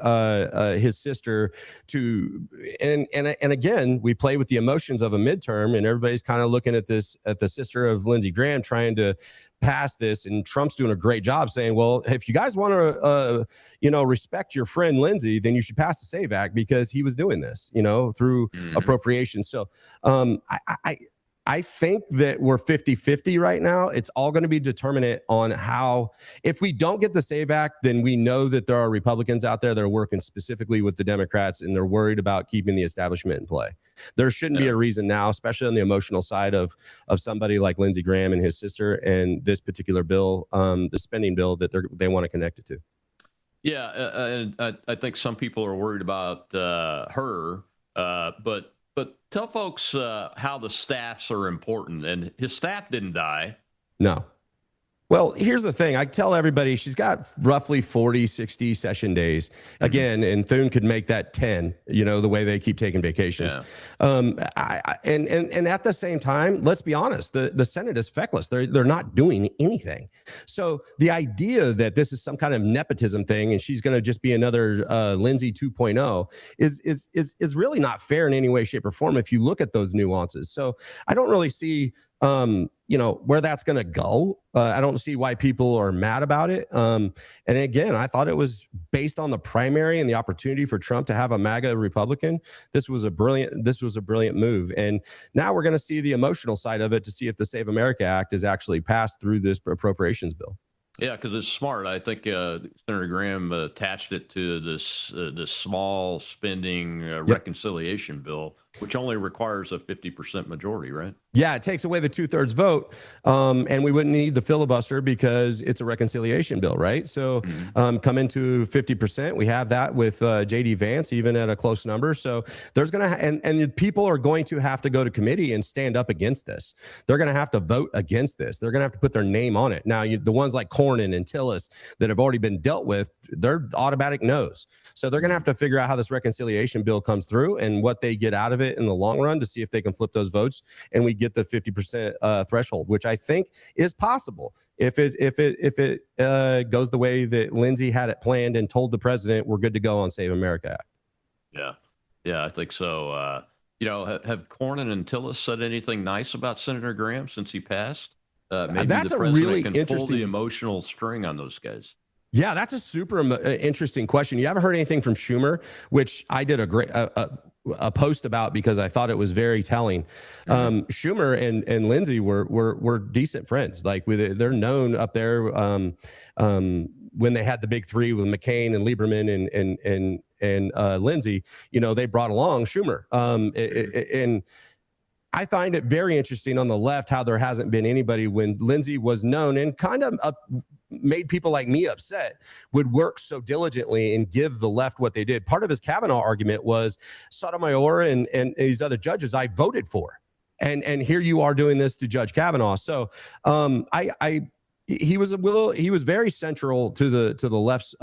his sister to, and again, we play with the emotions of a midterm, and everybody's kind of looking at the sister of Lindsey Graham trying to pass this, and Trump's doing a great job saying, well, if you guys want to, respect your friend Lindsey, then you should pass the SAVE Act because he was doing this, through appropriations. So I think that we're 50-50 right now. It's all going to be determinant on how, if we don't get the SAVE Act, then we know that there are Republicans out there that are working specifically with the Democrats, and they're worried about keeping the establishment in play. There shouldn't be a reason now, especially on the emotional side of somebody like Lindsey Graham and his sister and this particular bill, the spending bill, that they want to connect it to. Yeah, and I think some people are worried about her, but tell folks how the staffs are important. And his staff didn't die. No. Well, here's the thing. I tell everybody she's got roughly 40, 60 session days. Again, and Thune could make that 10, the way they keep taking vacations. Yeah. And at the same time, let's be honest, the Senate is feckless. They're not doing anything. So the idea that this is some kind of nepotism thing and she's going to just be another Lindsey 2.0 is really not fair in any way, shape, or form if you look at those nuances. So I don't really see where that's going to go. I don't see why people are mad about it. And again, I thought it was based on the primary and the opportunity for Trump to have a MAGA Republican. This was a brilliant move. And now we're going to see the emotional side of it to see if the Save America Act is actually passed through this appropriations bill. Yeah, because it's smart. I think Senator Graham attached it to this small spending reconciliation bill. which only requires a 50% majority, right? Yeah, it takes away the 2/3 vote, and we wouldn't need the filibuster because it's a reconciliation bill, right? So come into 50%. We have that with J.D. Vance, even at a close number. So there's going to and people are going to have to go to committee and stand up against this. They're going to have to vote against this. They're going to have to put their name on it. Now, the ones like Cornyn and Tillis that have already been dealt with, they're automatic no's. So they're going to have to figure out how this reconciliation bill comes through and what they get out of it in the long run to see if they can flip those votes and we get the 50% threshold, which I think is possible if it goes the way that Lindsey had it planned and told the president we're good to go on Save America Act. Yeah, I think so. Have Cornyn and Tillis said anything nice about Senator Graham since he passed? Maybe That's the a president really can pull the emotional string on those guys. Yeah, that's a super interesting question. You haven't heard anything from Schumer, which I did a great a post about because I thought it was very telling. Schumer and Lindsey were decent friends. Like they're known up there when they had the big three with McCain and Lieberman and Lindsey. They brought along Schumer. And I find it very interesting on the left how there hasn't been anybody when Lindsey was known and kind of made people like me upset, would work so diligently and give the left what they did. Part of his Kavanaugh argument was Sotomayor and these other judges I voted for. And here you are doing this to Judge Kavanaugh. So he was very central to the left's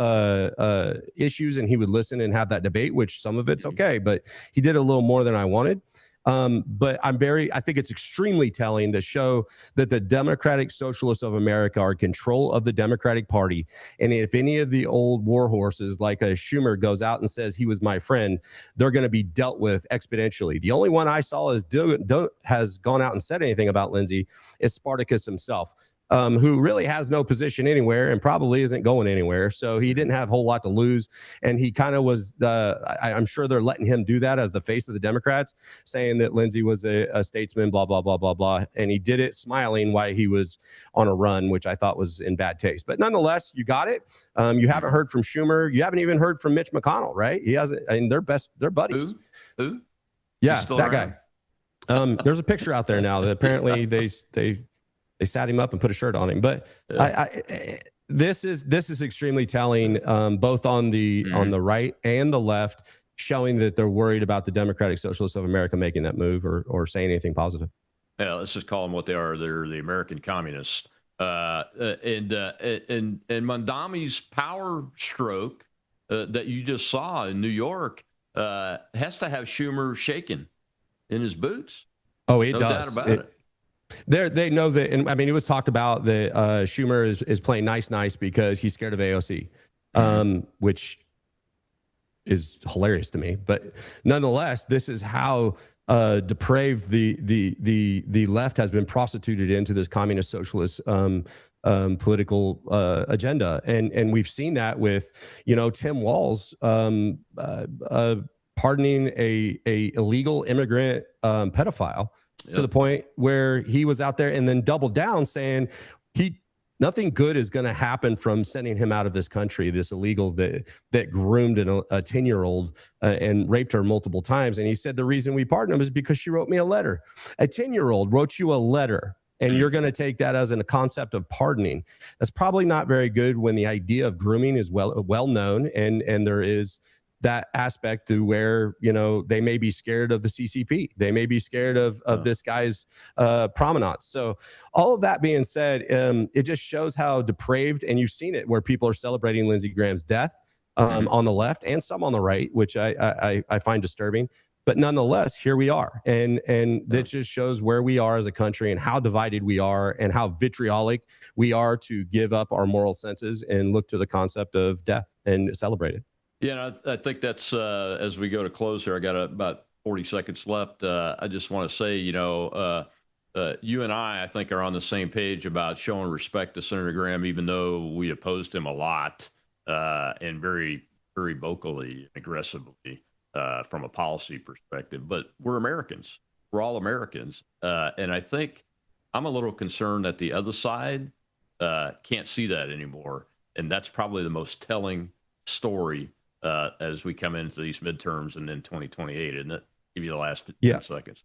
issues, and he would listen and have that debate, which some of it's okay, but he did a little more than I wanted. But I think it's extremely telling to show that the Democratic Socialists of America are in control of the Democratic Party. And if any of the old war horses like a Schumer goes out and says he was my friend, they're going to be dealt with exponentially. The only one I saw has gone out and said anything about Lindsey is Spartacus himself. Who really has no position anywhere and probably isn't going anywhere. So he didn't have a whole lot to lose. And he kind of was, I'm sure they're letting him do that as the face of the Democrats, saying that Lindsey was a statesman, blah, blah, blah, blah, blah. And he did it smiling while he was on a run, which I thought was in bad taste. But nonetheless, you got it. You haven't heard from Schumer. You haven't even heard from Mitch McConnell, right? He hasn't. I mean, they're buddies. Who? Yeah, that guy. There's a picture out there now that apparently they sat him up and put a shirt on him. But this is extremely telling, both on the right and the left, showing that they're worried about the Democratic Socialists of America making that move or saying anything positive. Yeah, let's just call them what they are. They're the American communists. And Mondami's power stroke that you just saw in New York has to have Schumer shaking in his boots. Oh, it no does. Doubt about it. They know that, and I mean, it was talked about that Schumer is playing nice because he's scared of AOC, which is hilarious to me. But nonetheless, this is how depraved the left has been prostituted into this communist socialist political agenda, and we've seen that with Tim Walz pardoning a illegal immigrant pedophile. Yep. To the point where he was out there and then doubled down saying nothing good is going to happen from sending him out of this country, this illegal that groomed a 10-year-old and raped her multiple times. And he said the reason we pardoned him is because she wrote me a letter. A 10-year-old wrote you a letter, and you're going to take that as a concept of pardoning. That's probably not very good when the idea of grooming is well known, and there is that aspect to where, they may be scared of the CCP. They may be scared of this guy's promenades. So all of that being said, it just shows how depraved, and you've seen it where people are celebrating Lindsey Graham's death on the left and some on the right, which I find disturbing. But nonetheless, here we are. And that just shows where we are as a country and how divided we are and how vitriolic we are to give up our moral senses and look to the concept of death and celebrate it. Yeah, I think that's as we go to close here. I got about 40 seconds left. I just want to say, you and I think, are on the same page about showing respect to Senator Graham, even though we opposed him a lot and very, very vocally and aggressively from a policy perspective. But we're Americans. We're all Americans. And I think I'm a little concerned that the other side can't see that anymore. And that's probably the most telling story as we come into these midterms and then 2028, isn't it? Give you the last 10 Yeah. seconds.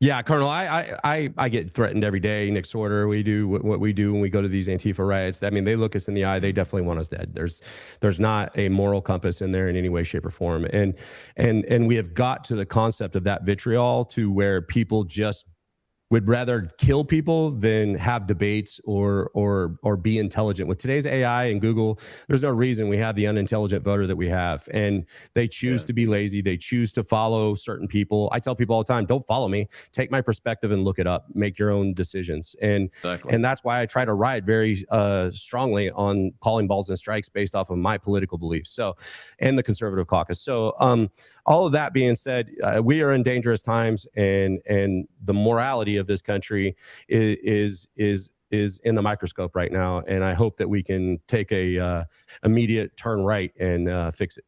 Yeah, Colonel, I get threatened every day. Nick Sorter, we do what we do when we go to these Antifa riots. I mean, they look us in the eye. They definitely want us dead. There's not a moral compass in there in any way, shape, or form. And we have got to the concept of that vitriol to where people just would rather kill people than have debates or be intelligent. With today's AI and Google, there's no reason we have the unintelligent voter that we have. And they choose to be lazy. They choose to follow certain people. I tell people all the time, don't follow me. Take my perspective and look it up. Make your own decisions. And that's why I try to ride very strongly on calling balls and strikes based off of my political beliefs. So, and the conservative caucus. So all of that being said, we are in dangerous times, and the morality of this country is in the microscope right now, and I hope that we can take a immediate turn right and fix it.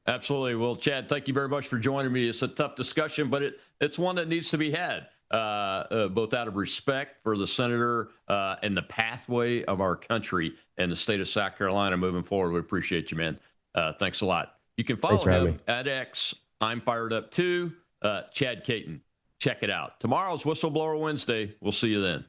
Absolutely. Well, Chad, thank you very much for joining me. It's a tough discussion, but it's one that needs to be had, both out of respect for the senator and the pathway of our country and the state of South Carolina moving forward. We appreciate you, man. Thanks a lot. You can follow him at X. I'm fired up too. Chad Caton. Check it out. Tomorrow's Whistleblower Wednesday. We'll see you then.